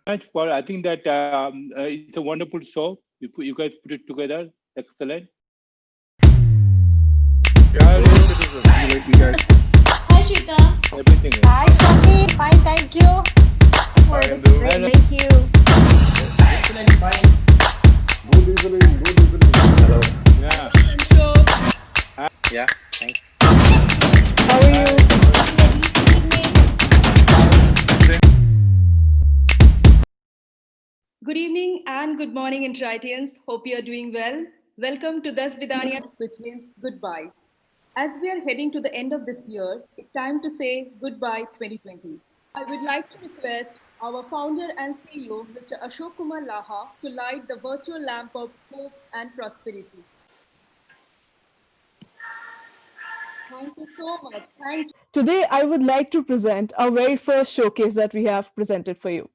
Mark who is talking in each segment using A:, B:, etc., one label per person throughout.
A: Much for I think that it's a wonderful show. You guys put it together. Excellent. Yeah, really citizen. You guys,
B: Hi, Shita.
A: everything is.
C: Hi, Shakti. Fine, thank you for
D: Hi,
C: this
D: Andu.
C: great.
A: Hello.
E: Thank you.
F: Excellent, fine.
D: Good evening. Good evening.
F: Hello.
A: Yeah.
B: Ashok.
F: Yeah, thanks.
E: How are you?
A: Hi. Good.
B: Good evening. Good evening and good morning, Interitians. Hope you are doing well. Welcome to Das Vidania, which means goodbye. As we are heading to the end of this year, it's time to say goodbye 2020. I would like to request our founder and CEO, Mr. Ashok Kumar Laha, to light the virtual lamp of hope and prosperity. Thank you so much. Thank
E: Today, I would like to present our very first showcase that we have presented for you.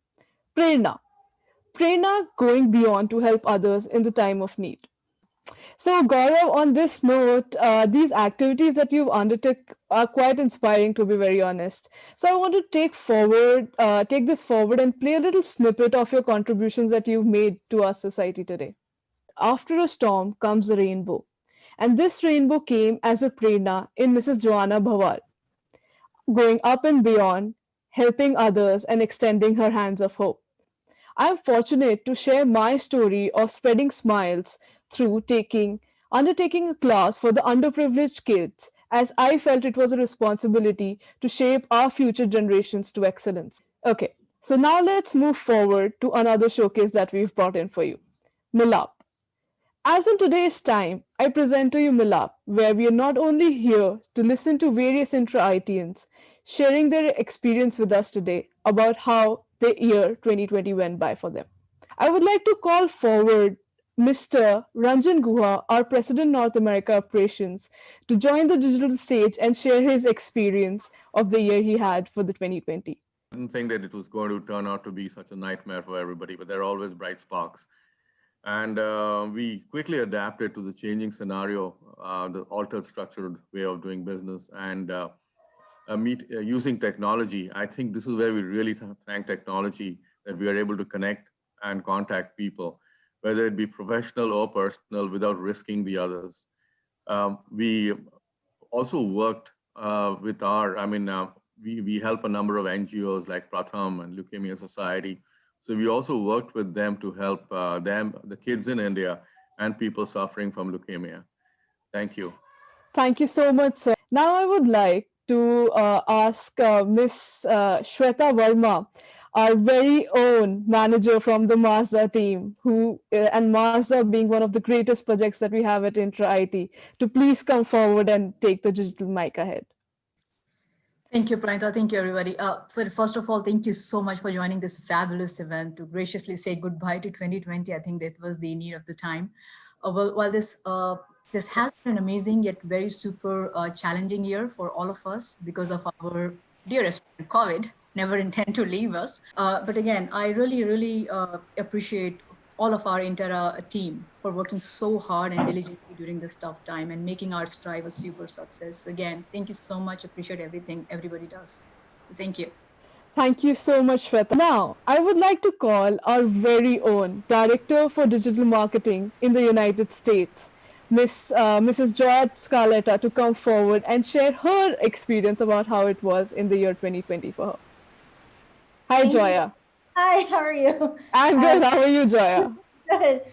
E: Prerna. Prerna going beyond to help others in the time of need. So, Gaurav, on this note, these activities that you've undertook are quite inspiring, to be very honest. So, I want to take this forward, and play a little snippet of your contributions that you've made to our society today. After a storm comes a rainbow, and this rainbow came as a prerna in Mrs. Joanna Bhavar, going up and beyond, helping others, and extending her hands of hope. I am fortunate to share my story of spreading smiles through undertaking a class for the underprivileged kids, as I felt it was a responsibility to shape our future generations to excellence. Okay, so now let's move forward to another showcase that we've brought in for you. Milap. As in today's time, I present to you Milap, where we are not only here to listen to various intra-ITians sharing their experience with us today about how the year 2020 went by for them. I would like to call forward Mr. Ranjan Guha, our President North America Operations, to join the digital stage and share his experience of the year he had for the 2020.
D: I didn't think that it was going to turn out to be such a nightmare for everybody, but there are always bright sparks. And we quickly adapted to the changing scenario, the altered structured way of doing business, and using technology. I think this is where we really thank technology, that we are able to connect and contact people, whether it be professional or personal, without risking the others. We also worked with we help a number of NGOs like Pratham and Leukemia Society. So we also worked with them to help the kids in India and people suffering from leukemia. Thank you.
E: Thank you so much, sir. Now I would like to ask Miss Shweta Verma, our very own manager from the Mazda team, and Mazda being one of the greatest projects that we have at Intra IT, to please come forward and take the digital mic ahead.
G: Thank you, Pranita. Thank you, everybody. So first of all, thank you so much for joining this fabulous event to graciously say goodbye to 2020. I think that was the need of the time. While this has been an amazing yet very super challenging year for all of us because of our dearest friend, COVID, never intend to leave us. But again, I really, really appreciate all of our Intera team for working so hard and diligently during this tough time and making our strive a super success. So again, thank you so much. Appreciate everything everybody does. Thank you.
E: Thank you so much, Shweta. Now, I would like to call our very own Director for Digital Marketing in the United States, Mrs. Joy Scarletta, to come forward and share her experience about how it was in the year 2020 for her. Hi,
C: Thank you.
E: Joya.
C: Hi, how are you?
E: I'm good. How are you, Joya?
C: Good.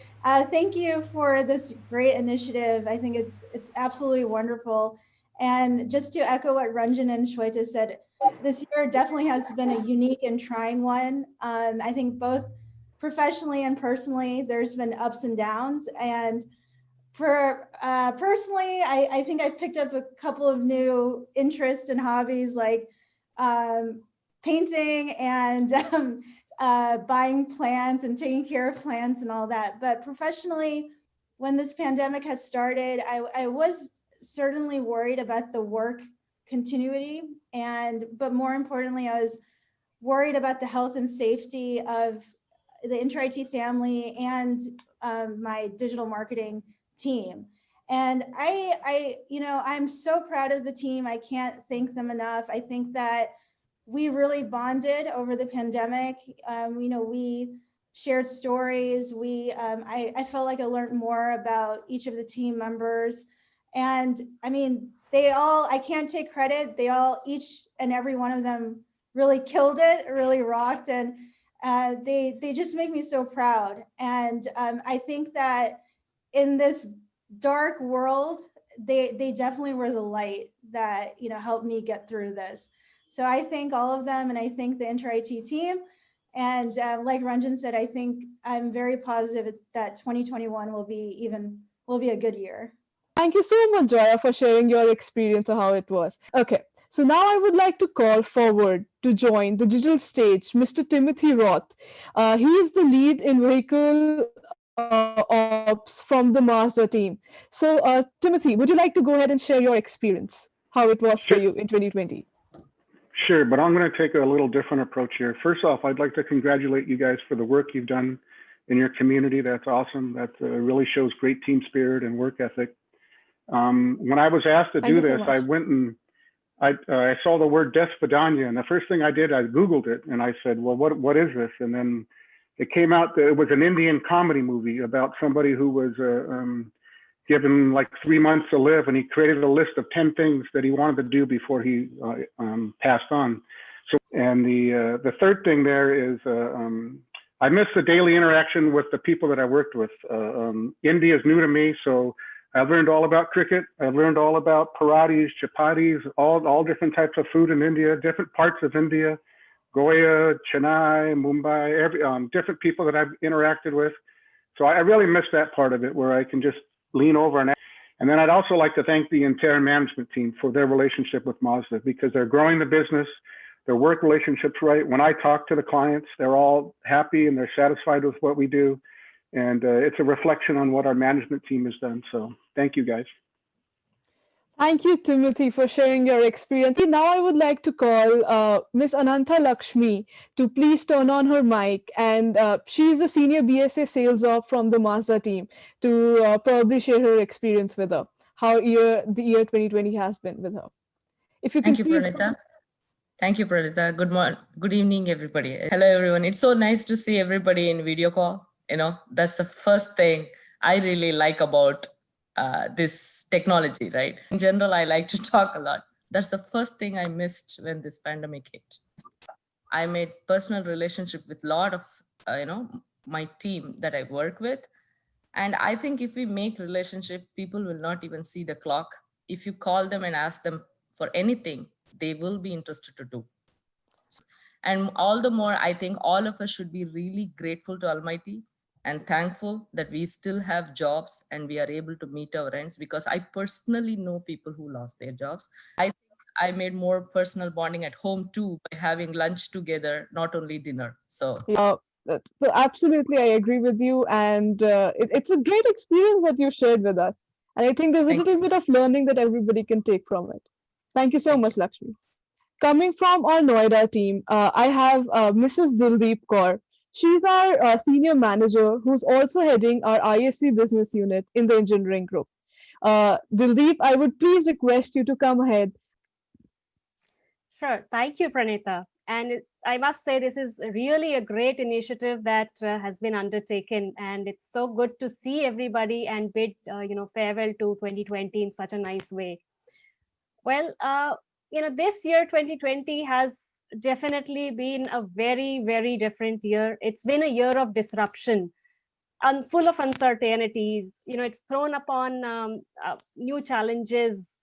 C: Thank you for this great initiative. I think it's absolutely wonderful. And just to echo what Ranjan and Shweta said, this year definitely has been a unique and trying one. I think both professionally and personally, there's been ups and downs. And for personally, I think I picked up a couple of new interests and hobbies like um, painting and buying plants and taking care of plants and all that. But professionally, when this pandemic has started, I was certainly worried about the work continuity, but more importantly, I was worried about the health and safety of the Intra IT family and my digital marketing team. And I'm so proud of the team. I can't thank them enough. I think that we really bonded over the pandemic. We shared stories. I felt like I learned more about each of the team members. And I mean, I can't take credit. Each and every one of them really killed it, really rocked. And they just make me so proud. And I think that in this dark world, they definitely were the light that, helped me get through this. So I thank all of them, and I thank the Inter-IT team. And like Ranjan said, I'm very positive that 2021 will be a good year.
E: Thank you so much, Joya, for sharing your experience of how it was. Okay, so now I would like to call forward to join the digital stage Mr. Timothy Roth. He is the lead in vehicle ops from the Mazda team. So, Timothy, would you like to go ahead and share your experience, how it was for you in 2020?
H: Sure, but I'm going to take a little different approach here. First off, I'd like to congratulate you guys for the work you've done in your community. That's awesome. That really shows great team spirit and work ethic. When I was asked to do this, I went and I saw the word Des Vidania, and the first thing I did, I Googled it, and I said, well, what is this? And then it came out that it was an Indian comedy movie about somebody who was given like 3 months to live, and he created a list of 10 things that he wanted to do before he passed on. So, and the third thing there is I miss the daily interaction with the people that I worked with. India is new to me, so I learned all about cricket. I learned all about paratis, chapatis, all different types of food in India, different parts of India, Goa, Chennai, Mumbai, different people that I've interacted with. So I really miss that part of it where I can just lean over and then I'd also like to thank the entire management team for their relationship with Mazda, because they're growing the business, their work relationships right. When I talk to the clients, they're all happy and they're satisfied with what we do. And it's a reflection on what our management team has done. So thank you, guys.
E: Thank you, Timothy, for sharing your experience. Now I would like to call Ms. Anantha Lakshmi to please turn on her mic. And she is the Senior BSA Sales Op from the Mazda team to probably share her experience with her, how the year 2020 has been with her. If you can
I: Thank you, Pranita. Thank you, Pranita. Good evening, everybody. Hello, everyone. It's so nice to see everybody in video call. That's the first thing I really like about this technology, right? In general, I like to talk a lot. That's the first thing I missed when this pandemic hit. I made personal relationship with a lot of, my team that I work with. And I think if we make relationship, people will not even see the clock. If you call them and ask them for anything, they will be interested to do. And all the more, I think all of us should be really grateful to Almighty and thankful that we still have jobs and we are able to meet our ends, because I personally know people who lost their jobs. I think I made more personal bonding at home too by having lunch together, not only dinner. So
E: absolutely, I agree with you. And it's a great experience that you shared with us. And I think there's a little bit of learning that everybody can take from it. Thank you so much, Lakshmi. Coming from our Noida team, I have Mrs. Dildeep Kaur. She's our senior manager who's also heading our ISV business unit in the engineering group. Dildeep, I would please request you to come ahead.
J: Sure. Thank you, Pranita. And I must say, this is really a great initiative that has been undertaken. And it's so good to see everybody and bid farewell to 2020 in such a nice way. Well, this year, 2020, has definitely been a very, very different year. It's been a year of disruption and full of uncertainties. It's thrown upon new challenges.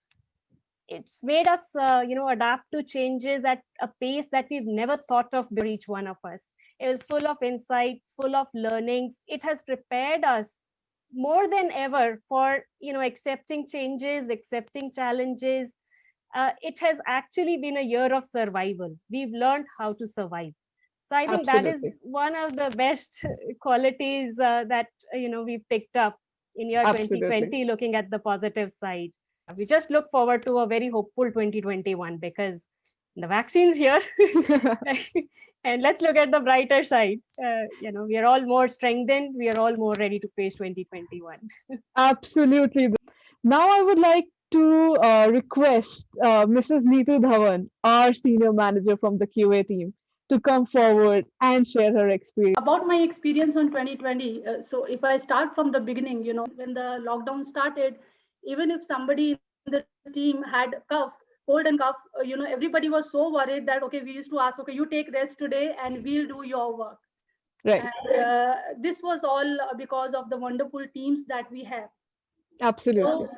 J: It's made us, adapt to changes at a pace that we've never thought of for each one of us. It was full of insights, full of learnings. It has prepared us more than ever for, accepting changes, accepting challenges. It has actually been a year of survival. We've learned how to survive. So I think that is one of the best qualities that we picked up in year 2020, looking at the positive side. We just look forward to a very hopeful 2021 because the vaccine's here. And let's look at the brighter side. We are all more strengthened. We are all more ready to face 2021.
E: Absolutely. Now I would like to request Mrs. Neetu Dhawan, our senior manager from the QA team, to come forward and share her experience.
K: About my experience on 2020, so if I start from the beginning, when the lockdown started, even if somebody in the team had cold and cough, everybody was so worried that, okay, we used to ask, okay, you take rest today and we'll do your work.
E: Right.
K: And this was all because of the wonderful teams that we have.
E: Absolutely.
K: So,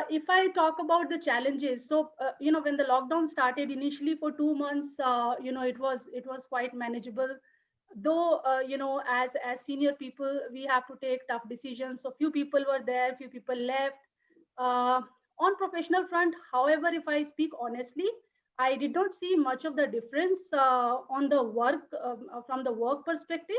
K: if I talk about the challenges, so when the lockdown started initially for 2 months, it was quite manageable. Though as senior people, we have to take tough decisions. So few people were there, few people left. On professional front, however, if I speak honestly, I did not see much of the difference on the work from the work perspective.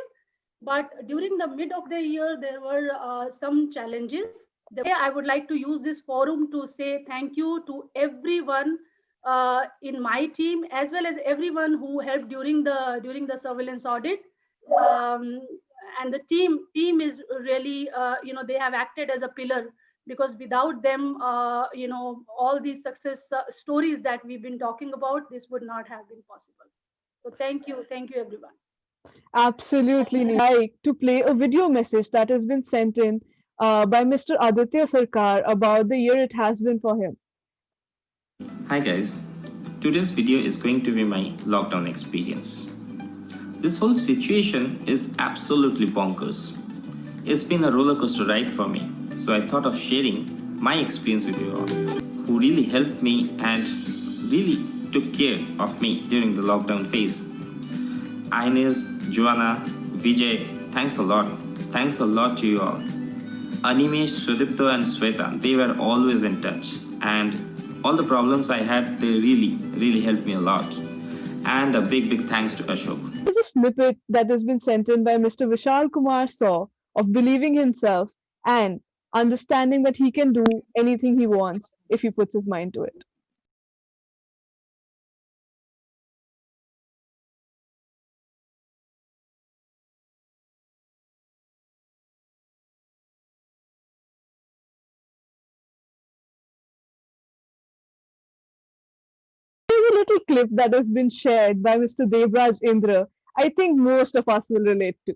K: But during the mid of the year, there were some challenges. The way I would like to use this forum to say thank you to everyone in my team, as well as everyone who helped during the surveillance audit. And the team is really, they have acted as a pillar, because without them, all these success stories that we've been talking about, this would not have been possible. So thank you everyone.
E: Absolutely. I'd like to play a video message that has been sent in by Mr. Aditya Sarkar about the year it has been for him.
L: Hi guys, today's video is going to be my lockdown experience. This whole situation is absolutely bonkers. It's been a roller coaster ride for me, so I thought of sharing my experience with you all, who really helped me and really took care of me during the lockdown phase. Ines, Joanna, Vijay, thanks a lot. Thanks a lot to you all. Animesh, Sudipto and Sweta, they were always in touch, and all the problems I had, they really helped me a lot. And a big thanks to Ashok.
E: This is a snippet that has been sent in by Mr. Vishal Kumar Saw of believing himself and understanding that he can do anything he wants if he puts his mind to it. Here's a little clip that has been shared by Mr. Devraj Indra. I think most of us will relate to.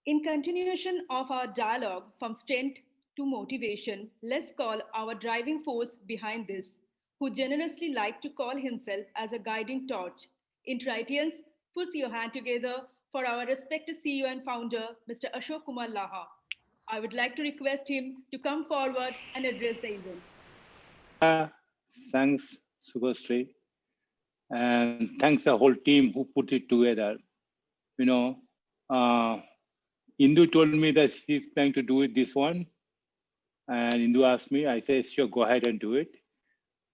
B: In continuation of our dialogue from strength to motivation, let's call our driving force behind this, who generously like to call himself as a guiding torch. Intritians, put your hand together for our respected CEO and founder, Mr. Ashok Kumar Laha. I would like to request him to come forward and address the event.
A: Thanks, Subhasri. And thanks the whole team who put it together. Indu told me that she's planning to do it this one. And Indu asked me, I said, sure, go ahead and do it.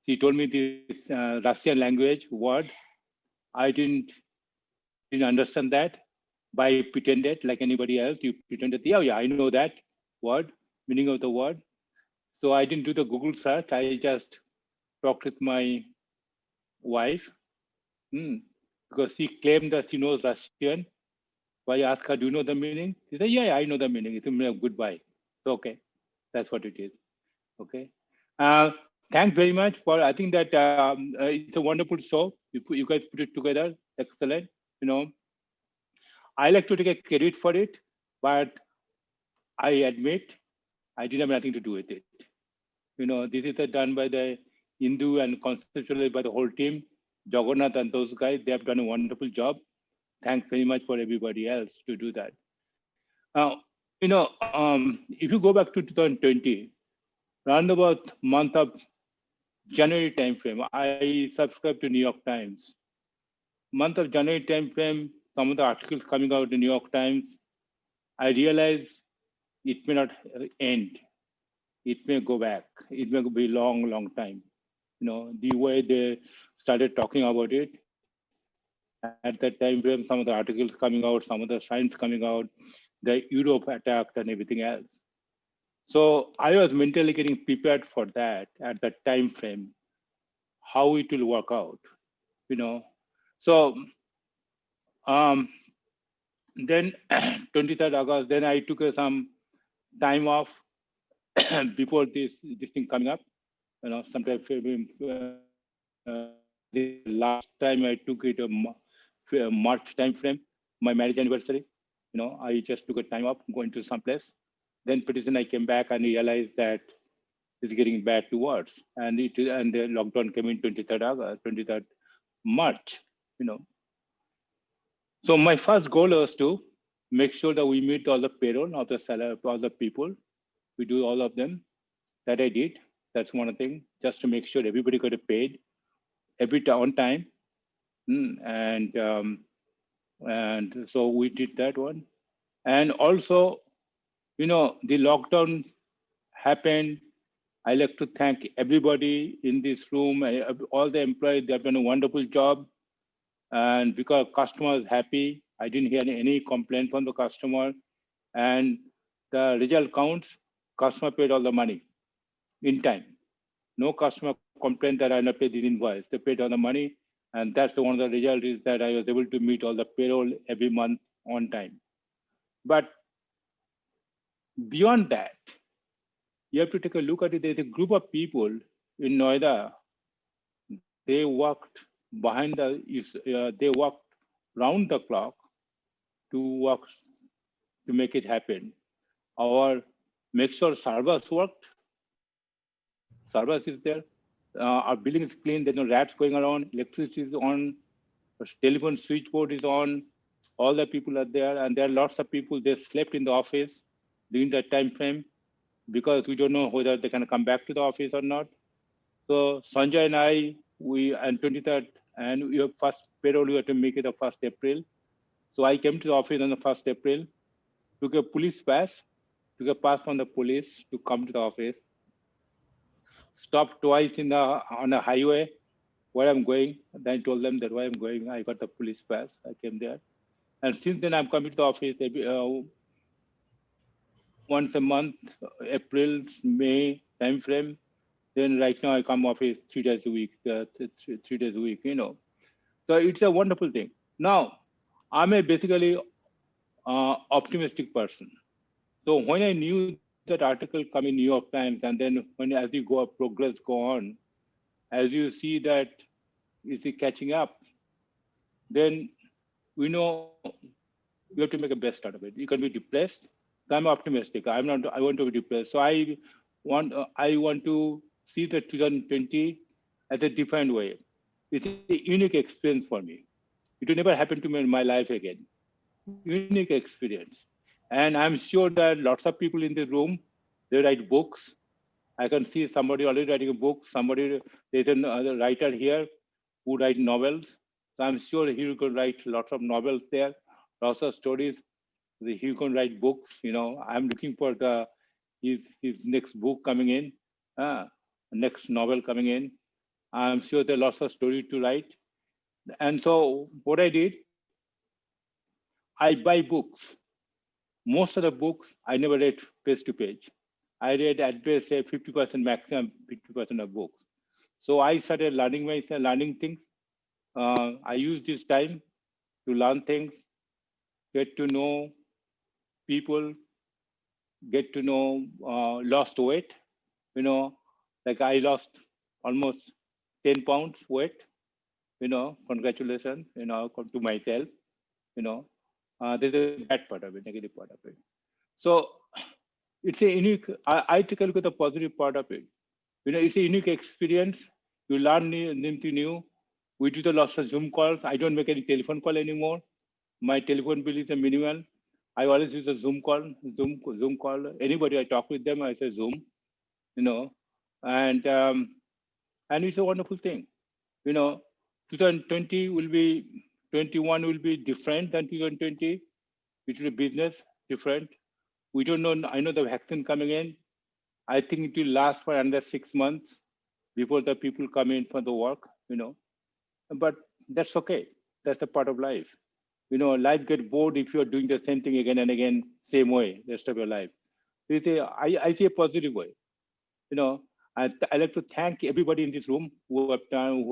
A: She told me this Russian language word. I didn't understand that. By pretended like anybody else, you pretended, yeah, I know that word, meaning of the word. So I didn't do the Google search. I just talked with my wife because she claimed that she knows Russian. So I asked her, do you know the meaning? She said, yeah, I know the meaning. It's a meaning of goodbye. So, okay, that's what it is. Okay. Thanks very much for, I think that it's a wonderful show. You guys put it together. Excellent. I like to take a credit for it, but I admit I didn't have nothing to do with it. This is done by the Hindu and conceptually by the whole team. Jagannath and those guys, they have done a wonderful job. Thanks very much for everybody else to do that. Now, if you go back to 2020, around about month of January timeframe, I subscribed to New York Times. Month of January timeframe, some of the articles coming out in the New York Times, I realized it may not end. It may go back. It may be long time. The way they started talking about it, at that time frame, some of the articles coming out, some of the signs coming out, the Europe attacked and everything else. So I was mentally getting prepared for that at that time frame. how it will work out, you know. So then 23rd August, then I took some time off before this thing coming up, you know, sometime the last time I took it March time frame, my marriage anniversary. You know, I just took a time off, going to some place. Then pretty soon I came back and realized that it's getting bad towards, and the lockdown came in 23rd August, 23rd March. You know, so my first goal was to make sure that we meet all the payroll of the salary, all the people. We do all of them. That I did. That's one thing, just to make sure everybody got paid on time. And so we did that one. And also, you know, the lockdown happened. I like to thank everybody in this room, all the employees. They've done a wonderful job. And because customer is happy, I didn't hear any complaint from the customer. And the result counts, customer paid all the money in time. No customer complained that I not paid the invoice. They paid all the money. And that's one of the results is that I was able to meet all the payroll every month on time. But beyond that, you have to take a look at it. There's a group of people in Noida. They worked they worked round the clock to make it happen. Our make sure servers worked. Servers is there. Our building is clean. There's no rats going around. Electricity is on. Telephone switchboard is on. All the people are there, and there are lots of people. They slept in the office during that time frame because we don't know whether they can come back to the office or not. So Sanjay and I, and 23rd, and we have first payroll. We have to make it the 1st April. So I came to the office on the 1st April, took a police pass, took a pass from the police to come to the office. Stopped twice on a highway where I'm going. Then I told them that where I'm going. I got the police pass. I came there. And since then, I'm coming to the office once a month, April, May time frame. Then right now I come office 3 days a week, 3 days a week, you know. So it's a wonderful thing. Now, I'm a basically optimistic person. So when I knew that article come in New York Times, and then as you progress go on, as you see that it's catching up, then we know you have to make a best out of it. You can be depressed. So I'm optimistic. I want to be depressed. So I want to see the 2020 as a different way. It's a unique experience for me. It will never happen to me in my life again. Unique experience. And I'm sure that lots of people in the room, they write books. I can see somebody already writing a book. There's another writer here who write novels. So I'm sure he will write lots of novels there, lots of stories. He can write books. You know, I'm looking for his next book coming in, next novel coming in. I'm sure there are lots of stories to write. And so what I did, I buy books. Most of the books I never read page to page. I read at best say 50% maximum, 50% of books. So I started learning things. I use this time to learn things, get to know people, get to know lost weight. You know, like I lost almost 10 pounds weight. You know, congratulations. You know, to myself. You know, there's a bad part of it, negative part of it. So it's a unique. I take a look at the positive part of it. You know, it's a unique experience. You learn something new. We do the lots of Zoom calls. I don't make any telephone call anymore. My telephone bill is a minimal. I always use a Zoom call. Zoom call. Anybody I talk with them, I say Zoom. You know, and it's a wonderful thing. You know, 2020 will be 21 will be different than 2020. It will be business different. We don't know. I know the vaccine coming in. I think it will last for another 6 months before the people come in for the work, you know. But that's okay. That's a part of life. You know, life get bored if you're doing the same thing again and again, same way, rest of your life. I see a positive way. You know, I'd like to thank everybody in this room who have done,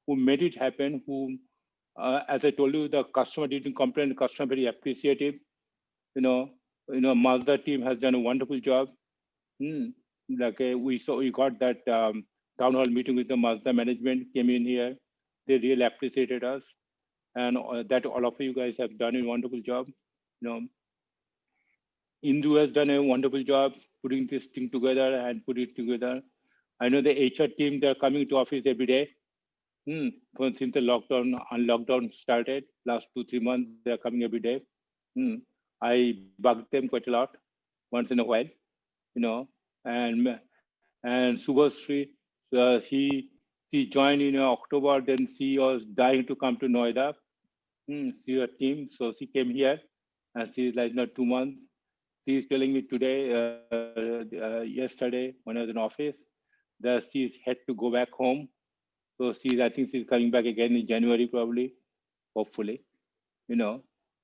A: who made it happen. Who, as I told you, the customer didn't complain. The customer very appreciative. Mazda team has done a wonderful job. Like we got that town hall meeting with the Mazda management, came in here. They really appreciated us, and that all of you guys have done a wonderful job. Indu has done a wonderful job putting this thing together and put it together. I know the HR team, they're coming to office every day. Since the lockdown started, last 2-3 months, they're coming every day. I bug them quite a lot, once in a while, and Subhasri, she joined in October, then she was dying to come to Noida, see her team, so she came here, and she's like 2 months. She's telling me today, yesterday, when I was in office, that she's had to go back home. So I think she's coming back again in January, probably, hopefully,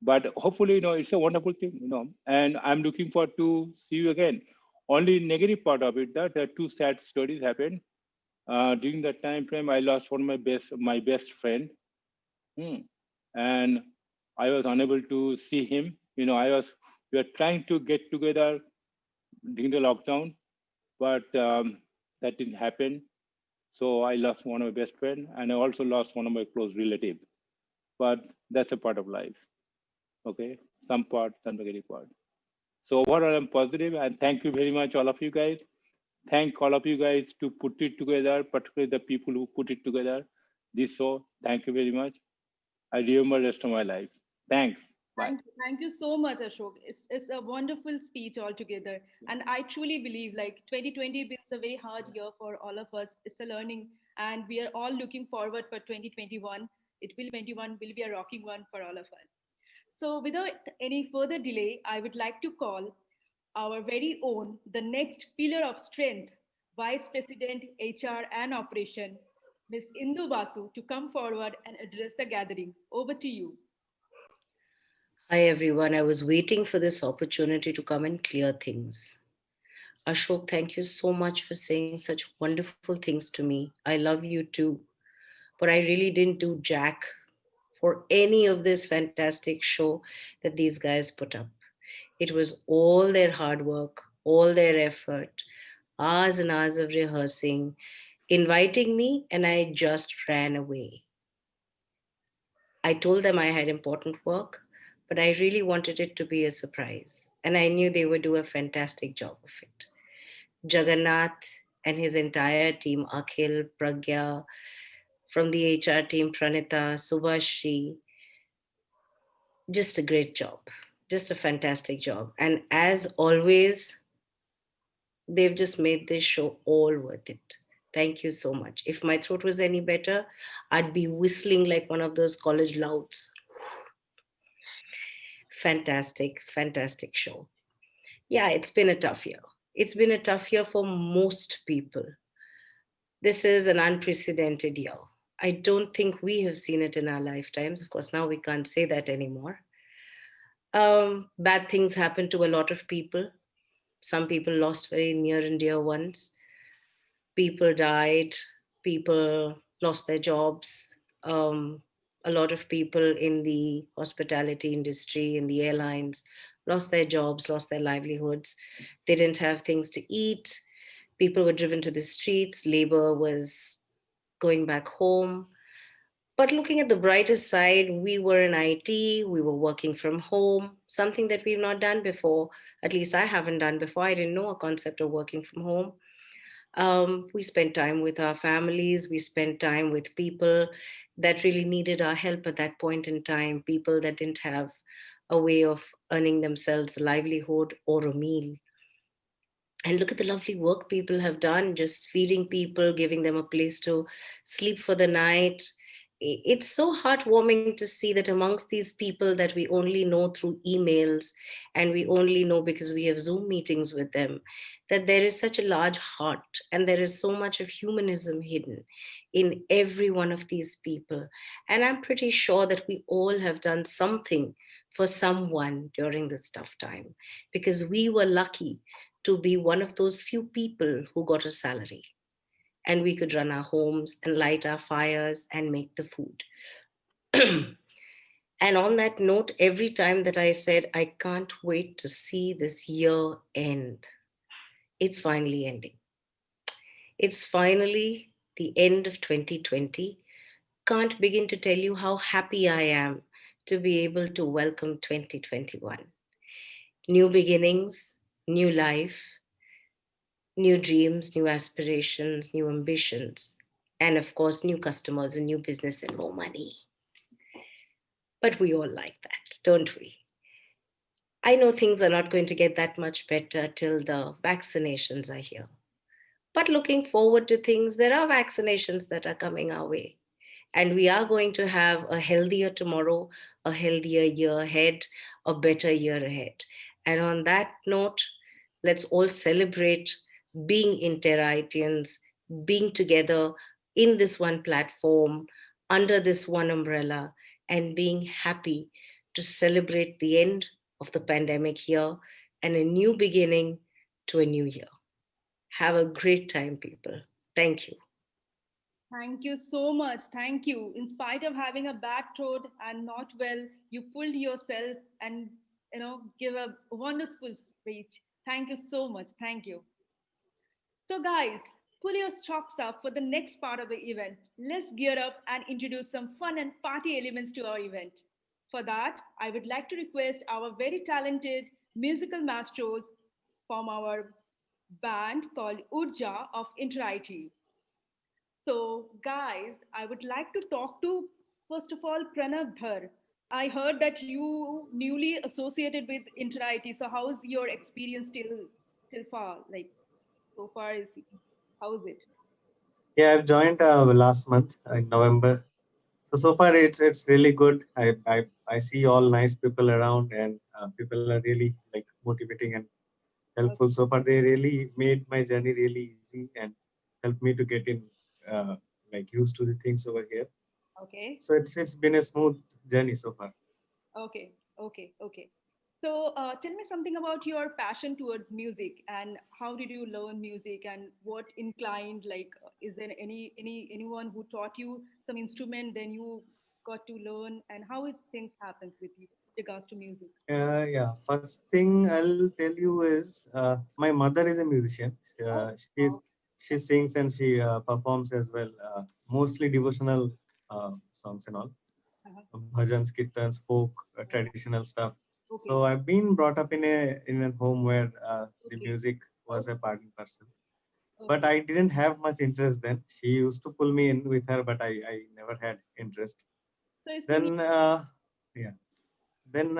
A: But hopefully, it's a wonderful thing, And I'm looking forward to see you again. Only negative part of it, that there are 2 sad stories happened. During that time frame, I lost one of my best friend, and I was unable to see him. We were trying to get together during the lockdown, but that didn't happen. So I lost one of my best friend, and I also lost one of my close relatives. But that's a part of life. Okay, some part, some negative part. So overall, I'm positive, and thank you very much, all of you guys. Thank all of you guys to put it together, particularly the people who put it together. This show, thank you very much. I remember the rest of my life. Thanks. Bye.
B: Thank you so much, Ashok. It's a wonderful speech altogether. And I truly believe 2020 been a very hard year for all of us. It's a learning, and we are all looking forward for 2021. 2021 will be a rocking one for all of us. So without any further delay, I would like to call our very own, the next pillar of strength, Vice President, HR and Operation, Ms. Indu Basu, to come forward and address the gathering. Over to you.
M: Hi, everyone. I was waiting for this opportunity to come and clear things. Ashok, thank you so much for saying such wonderful things to me. I love you too. But I really didn't do jack for any of this fantastic show that these guys put up. It was all their hard work, all their effort, hours and hours of rehearsing, inviting me, and I just ran away. I told them I had important work, but I really wanted it to be a surprise. And I knew they would do a fantastic job of it. Jagannath and his entire team, Akhil, Pragya, from the HR team, Pranita, Subhashri, just a great job, just a fantastic job. And as always, they've just made this show all worth it. Thank you so much. If my throat was any better, I'd be whistling like one of those college louds. Fantastic, fantastic show. Yeah, it's been a tough year. It's been a tough year for most people. This is an unprecedented year. I don't think we have seen it in our lifetimes. Of course, now we can't say that anymore. Bad things happen to a lot of people. Some people lost very near and dear ones. People died. People lost their jobs. A lot of people in the hospitality industry, in the airlines, lost their jobs, lost their livelihoods. They didn't have things to eat. People were driven to the streets. Labor was going back home. But looking at the brighter side, we were in IT, we were working from home, something that we've not done before. At least I haven't done before. I didn't know a concept of working from home. We spent time with our families. We spent time with people that really needed our help at that point in time, people that didn't have a way of earning themselves a livelihood or a meal. And look at the lovely work people have done, just feeding people, giving them a place to sleep for the night. It's so heartwarming to see that amongst these people that we only know through emails and we only know because we have Zoom meetings with them, that there is such a large heart and there is so much of humanism hidden in every one of these people. And I'm pretty sure that we all have done something for someone during this tough time, because we were lucky to be one of those few people who got a salary. And we could run our homes and light our fires and make the food. And on that note, every time that I said, I can't wait to see this year end, it's finally ending. It's finally the end of 2020. Can't begin to tell you how happy I am to be able to welcome 2021. New beginnings, new life, new dreams, new aspirations, new ambitions, and of course, new customers and new business and more money. But we all like that, don't we? I know things are not going to get that much better till the vaccinations are here. But looking forward to things, there are vaccinations that are coming our way. And we are going to have a healthier tomorrow, a healthier year ahead, a better year ahead. And on that note, let's all celebrate being Interitians, being together in this one platform, under this one umbrella, and being happy to celebrate the end of the pandemic year and a new beginning to a new year. Have a great time, people. Thank you.
B: Thank you so much. Thank you. In spite of having a bad throat and not well, you pulled yourself and give a wonderful speech. Thank you so much. Thank you. So guys, pull your stocks up for the next part of the event. Let's gear up and introduce some fun and party elements to our event. For that, I would like to request our very talented musical maestros from our band called Urja of Interiti. So guys, I would like to talk to, first of all, Pranav Dhar. I heard that you newly associated with Interiti. So how is your experience till far? Like so far, how is it?
N: Yeah, I've joined last month in November. So far it's really good. I see all nice people around, and people are really like motivating and helpful. So far, they really made my journey really easy and helped me to get in like used to the things over here.
B: Okay.
N: So it's been a smooth journey so far.
B: Okay. So tell me something about your passion towards music and how did you learn music and what inclined, like, is there anyone who taught you some instrument, then you got to learn, and how is things happens with you regards to music?
N: Yeah, first thing I'll tell you is my mother is a musician. She sings and she performs as well, mostly devotional songs and all, bhajans, kirtans, folk, traditional stuff.
B: Okay.
N: So I've been brought up in a home where the music was a part and parcel. But I didn't have much interest then. She used to pull me in with her, but I never had interest.
B: So
N: Then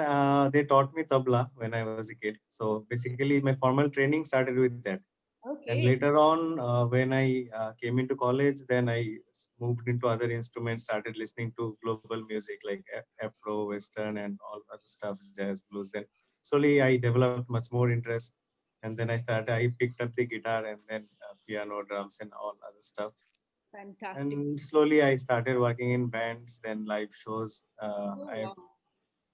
N: they taught me tabla when I was a kid. So basically my formal training started with that.
B: Okay.
N: And later on, when I came into college, then I moved into other instruments, started listening to global music like Afro, Western, and all other stuff, jazz, blues. Then slowly I developed much more interest. And then I picked up the guitar and then piano, drums, and all other stuff.
B: Fantastic.
N: And slowly I started working in bands, then live shows.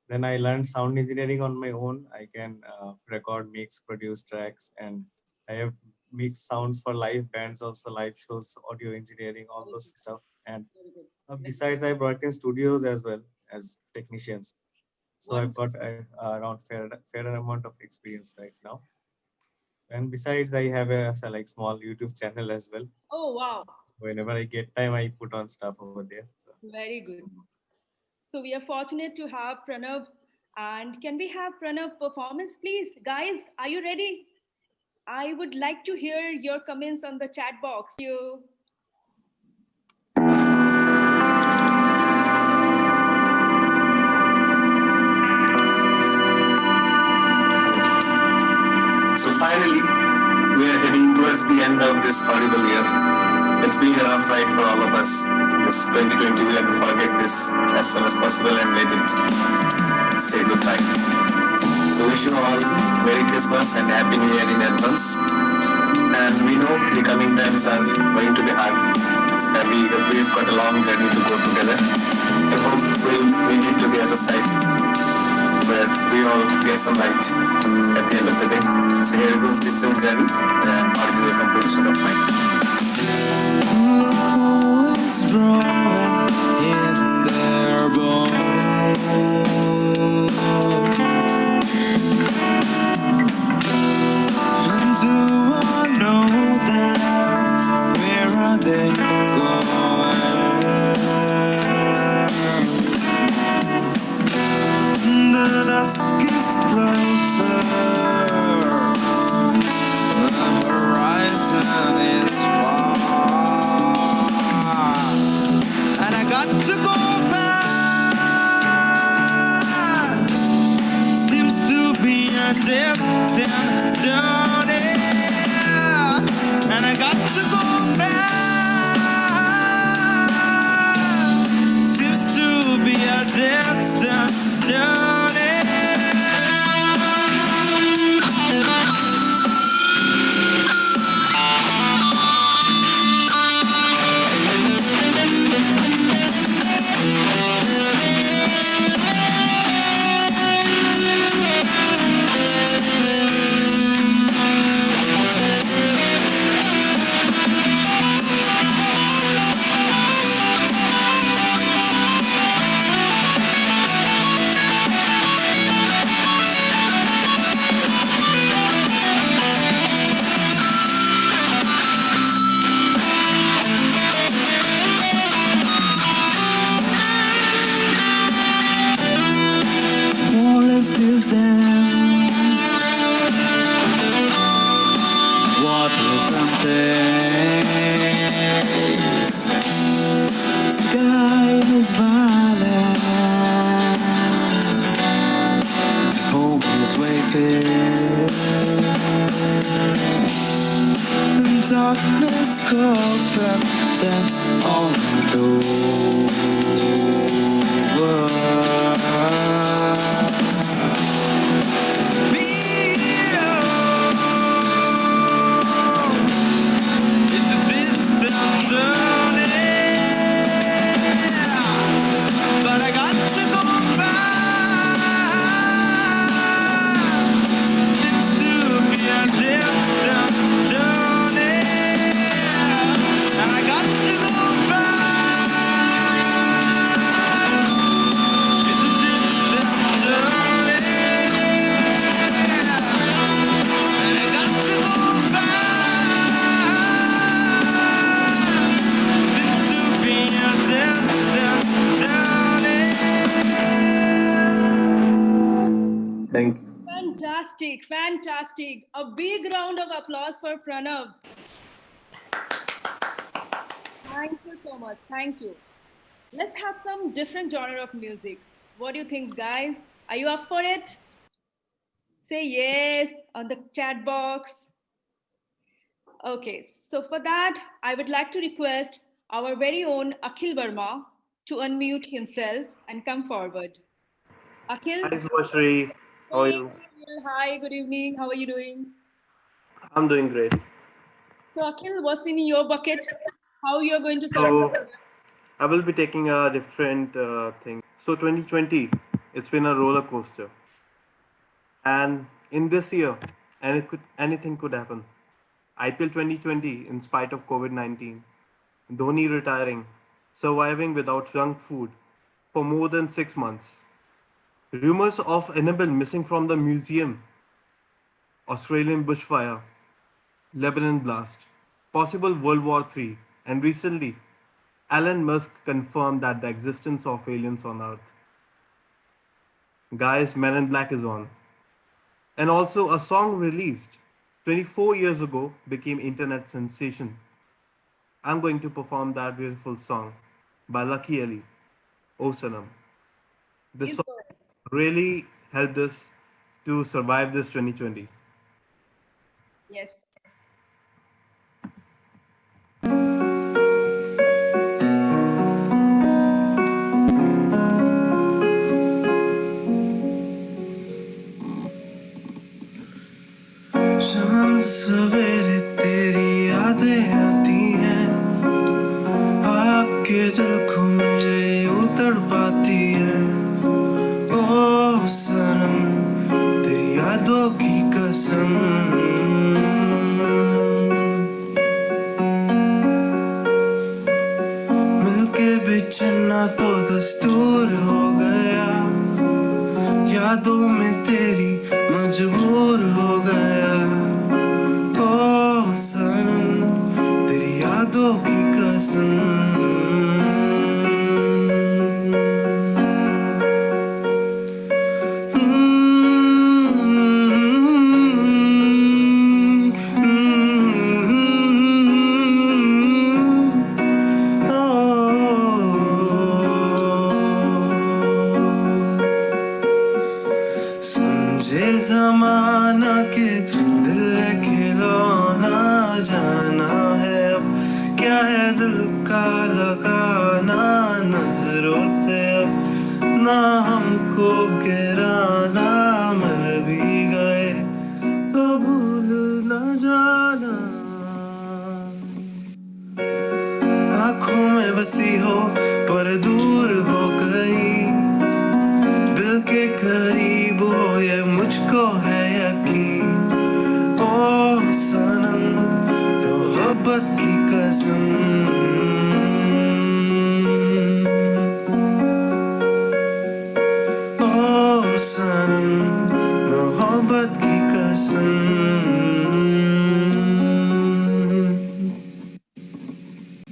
N: Then I learned sound engineering on my own. I can record, mix, produce tracks, and I have mixed sounds for live bands, also live shows, audio engineering, all those stuff. And besides, I worked in studios as well as technicians. So I've got around fair amount of experience right now. And besides, I have a small YouTube channel as well.
B: Oh wow!
N: So whenever I get time, I put on stuff over there. So.
B: Very good. So we are fortunate to have Pranav. And can we have Pranav performance, please? Guys, are you ready? I would like to hear your comments on the chat box. Thank you.
O: So finally, we are heading towards the end of this horrible year. It's been a rough ride for all of us. This 2020, we have to forget this as soon as possible and let it say goodbye. So wish you all Merry Christmas and Happy New Year in advance. And we know the coming times are going to be hard. And we've got a long journey to go together. I hope we'll make it to the other side where we all get some light at the end of the day. So here goes Distance Journey, the original composition of mine.
P: Who is drawing in their bones? And do I know them? Where are they going? The dusk is closer, the horizon is far, and I got to go back. Seems to be a distant journey, and I got to go back. Seems to be a distant journey. Forest is them, water is empty, sky is violet, home is waiting, darkness covered them all over. It's a distant journey, but I got to go back. Seems to be a distant journey, and I got to go back. It's a distant journey, and I got to go back. Seems to be a distant journey.
O: Thank you.
B: Fantastic, fantastic. A big round of applause for Pranav. Thank you so much. Thank you. Let's have some different genre of music. What do you think, guys? Are you up for it? Say yes on the chat box. Okay, so for that, I would like to request our very own Akhil Verma to unmute himself and come forward. Akhil?
Q: Hi, Subhashri. How are you?
B: Hi, good evening. How are you doing?
Q: I'm doing great.
B: So Akhil, what's in your bucket? How you're going to
Q: So,
B: celebrate?
Q: I will be taking a different thing. So 2020, it's been a roller coaster. And in this year, anything could happen. IPL 2020, in spite of COVID-19, Dhoni retiring, surviving without junk food for more than 6 months. Rumors of Annabelle missing from the museum, Australian bushfire, Lebanon blast, possible World War III, and recently, Elon Musk confirmed that the existence of aliens on Earth. Guys, Men in Black is on. And also a song released 24 years ago became internet sensation. I'm going to perform that beautiful song by Lucky Ali, O Sanam. This song really helped us to survive this 2020.
B: Yes.
P: शाम सवेरे तेरी यादें आती हैं, आपके दिल को मेरे उतर पाती है। ओ सनम कसम, मिलके बिछड़ना तो दस्तूर हो गया, यादों में तेरी मजबूर हो गया। ओ सनम तेरी यादों की कसम, समझे जमाना के दिल खिलौना, जाना है अब क्या है दिल का लगाना, नजरों से अब ना हमको गिराना, मर भी गए तो भूल न जाना। आँखों में बसी हो पर दूर हो गई, दिल के करीब हो ये मुझको है यकीन। ओ सनम मोहब्बत की कसम, ओ सनम मोहब्बत की कसम।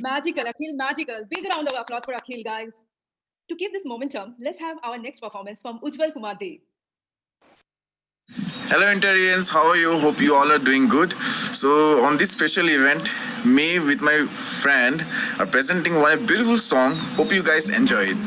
B: Magical, Akhil, magical. Big round of applause for Akhil, guys. To keep this momentum, let's have our next performance from Ujjwal Kumar De.
R: Hello Interians, how are you? Hope you all are doing good. So on this special event, me with my friend are presenting one beautiful song. Hope you guys enjoy it.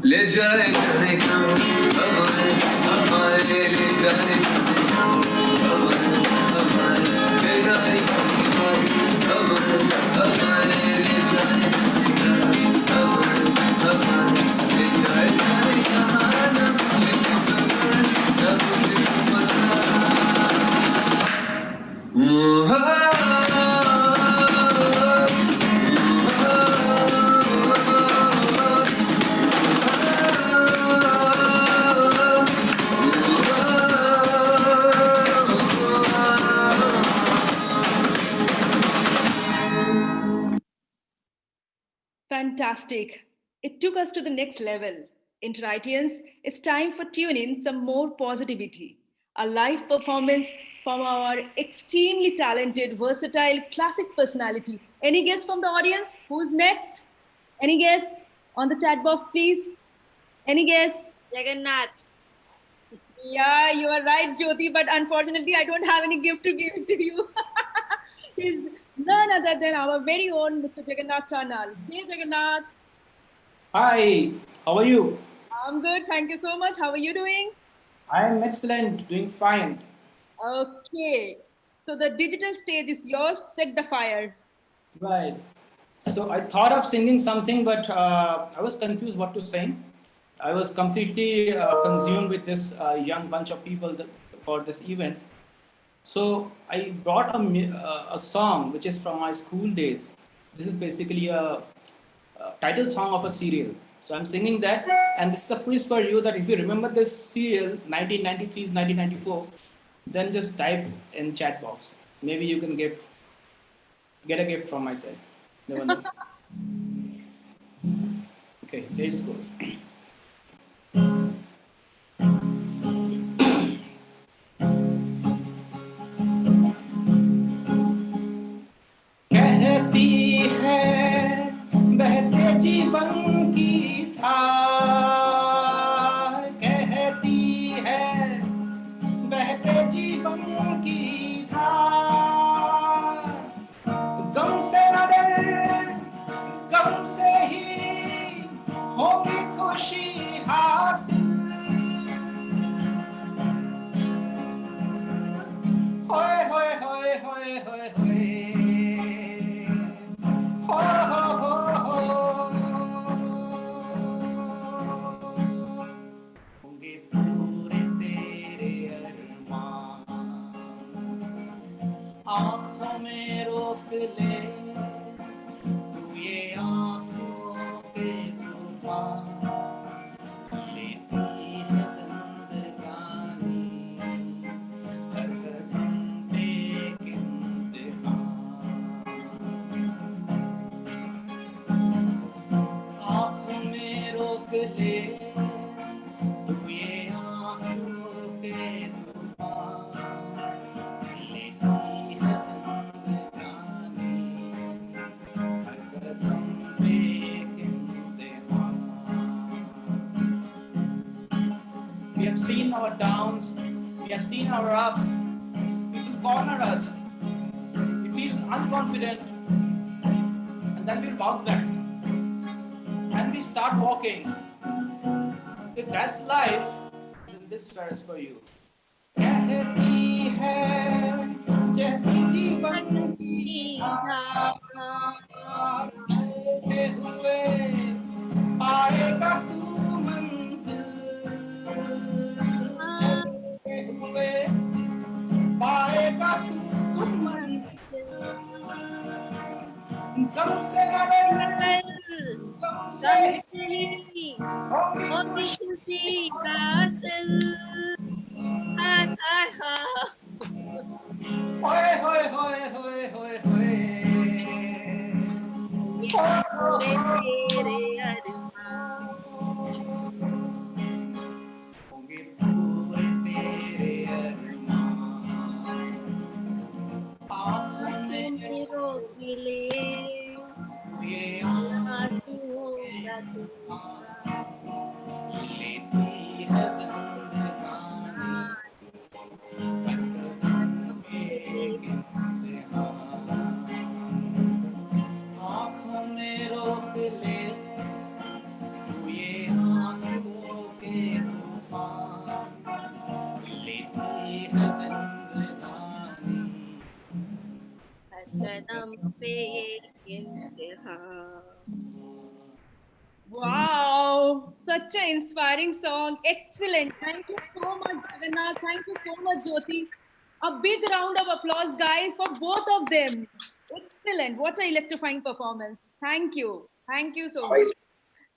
P: ले जाए जाने को हमारे हमारे, ले जाए हमारे हमारे, बेगारी हमारे हमारे, ले जाए हमारे हमारे, ले जाए जाने कहाँ न मुझे न मुझे पता।
B: Fantastic. It took us to the next level. Interitians, it's time for tune in some more positivity. A live performance from our extremely talented, versatile, classic personality. Any guests from the audience? Who's next? Any guests on the chat box, please? Any guests?
S: Jagannath.
B: Yeah, you are right, Jyoti, but unfortunately, I don't have any gift to give to you. He's none other than our very own Mr. Jagannath Sanal. Hey, Jagannath.
F: Hi, how are you?
B: I'm good. Thank you so much. How are you doing?
F: I am excellent, doing fine.
B: Okay. So the digital stage is yours. Set the fire.
F: Right. So I thought of singing something, but I was confused what to sing. I was completely consumed with this young bunch of people for this event. So I brought a song which is from my school days. This is basically a title song of a serial. So I'm singing that, and this is a quiz for you that if you remember this serial, 1993's 1994, then just type in chat box. Maybe you can get a gift from my side. Never know. Okay, here it goes. कहती है बहते जीवन की धार, कहती है बहते जीवन की धार, गम से न डर, गम से ही होगी खुश तू ये आंसू के तूफान लेती है जिंदगानी हर कदम पे एक इम्तिहान. We have seen our downs, we have seen our ups. People corner us. We feel unconfident, and then we bounce back, and we start walking. If that's life, then this prayer is for you. कहती है जहरी बनती रहते हुए पाएगा तू मंजिल चलते हुए पाएगा तू मंजिल गम से न डर गम से ही होगी खुशी का दिल होए होए होए होए होए होए तेरे अरमान होंगे पूरे तेरे अरमान आपने रोक ले ये आंसुओं का तूफान लेती है आँखों में रोक ले तू ये आंसुओं के तूफान लेती है जिंदगानी हर कदम पे इम्तिहान.
B: Wow, such an inspiring song. Excellent. Thank you so much, Jagannath. Thank you so much, Jyoti. A big round of applause, guys, for both of them. Excellent. What an electrifying performance. Thank you. Thank you so much.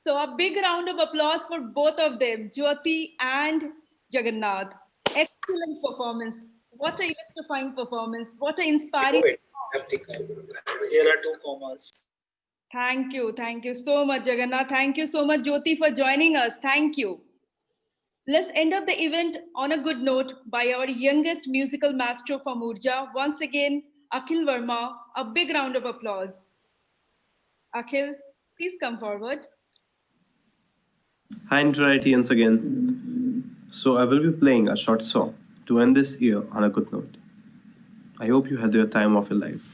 B: So a big round of applause for both of them, Jyoti and Jagannath. Excellent performance. What an electrifying performance. What an inspiring
S: There are 2 commas.
B: Thank you. Thank you so much, Jagannath. Thank you so much, Jyoti, for joining us. Thank you. Let's end up the event on a good note by our youngest musical maestro from Urja. Once again, Akhil Verma. A big round of applause. Akhil, please come forward.
T: Hi, Interitians again. So I will be playing a short song to end this year on a good note. I hope you had your time of your life.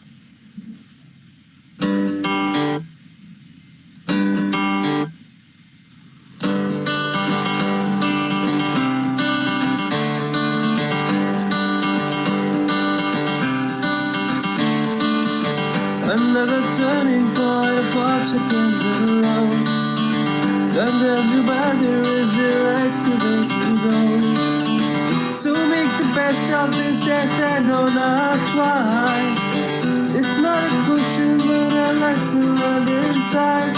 P: Another turning point, a fox again around. Time grabs you by the wrist, they're accident to go. So make the best of this test and don't ask why. It's not a question, but a lesson learned in time.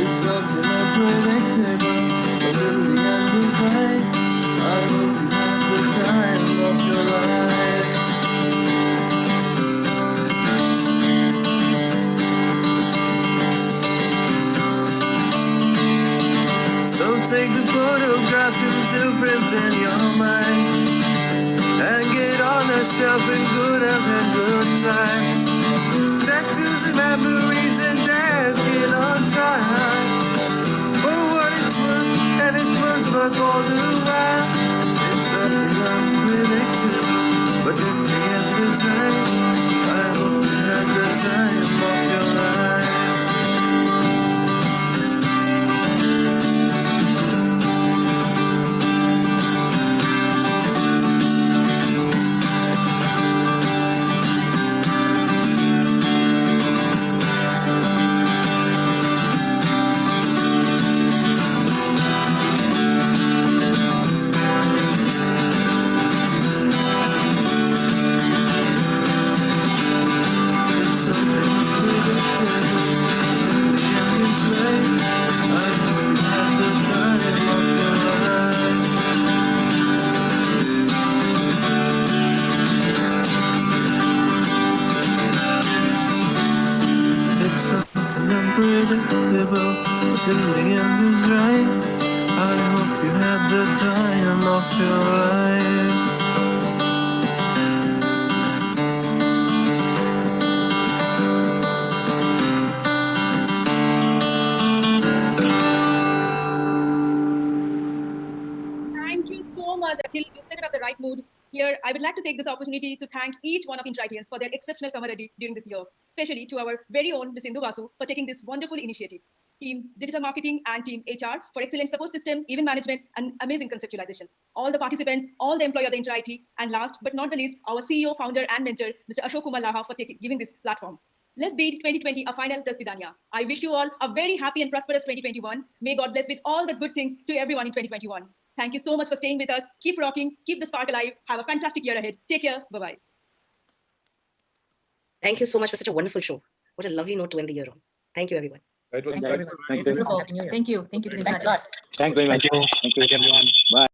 P: It's something unpredictable, but in the end is right. I hope you had the time of your life. So take the photographs and still frames in your mind. Hang it on a shelf in good health and good time. Tattoos and memories and death get on time. For what it's worth, and it was worth all the while. It's something unpredictable, but in the end is right. I hope you had the time of your life. Unpredictable, but in the end is right. I hope had the time of your life.
B: Thank you so much, Akhil. You set it up the right mood. Here, I would like to take this opportunity to thank each one of Intritians for their exceptional camaraderie during this year, especially to our very own Ms. Indu Vasu for taking this wonderful initiative. Team Digital Marketing and Team HR for excellent support system, event management, and amazing conceptualizations. All the participants, all the employees of the Intriti, and last but not the least, our CEO, founder, and mentor, Mr. Ashok Kumar Laha for giving this platform. Let's bid 2020 a final Das Vidania. I wish you all a very happy and prosperous 2021. May God bless with all the good things to everyone in 2021. Thank you so much for staying with us. Keep rocking, keep the spark alive. Have a fantastic year ahead. Take care. Bye-bye.
M: Thank you so much for such a wonderful show. What a lovely note to end the year on. Thank you, everyone.
D: It was
G: Thank you,
D: great.
G: everyone. Wonderful. Thank you. Thank you to the
I: Thanks a
G: entire
I: lot.
A: Thanks very much. Thank you, everyone. Bye.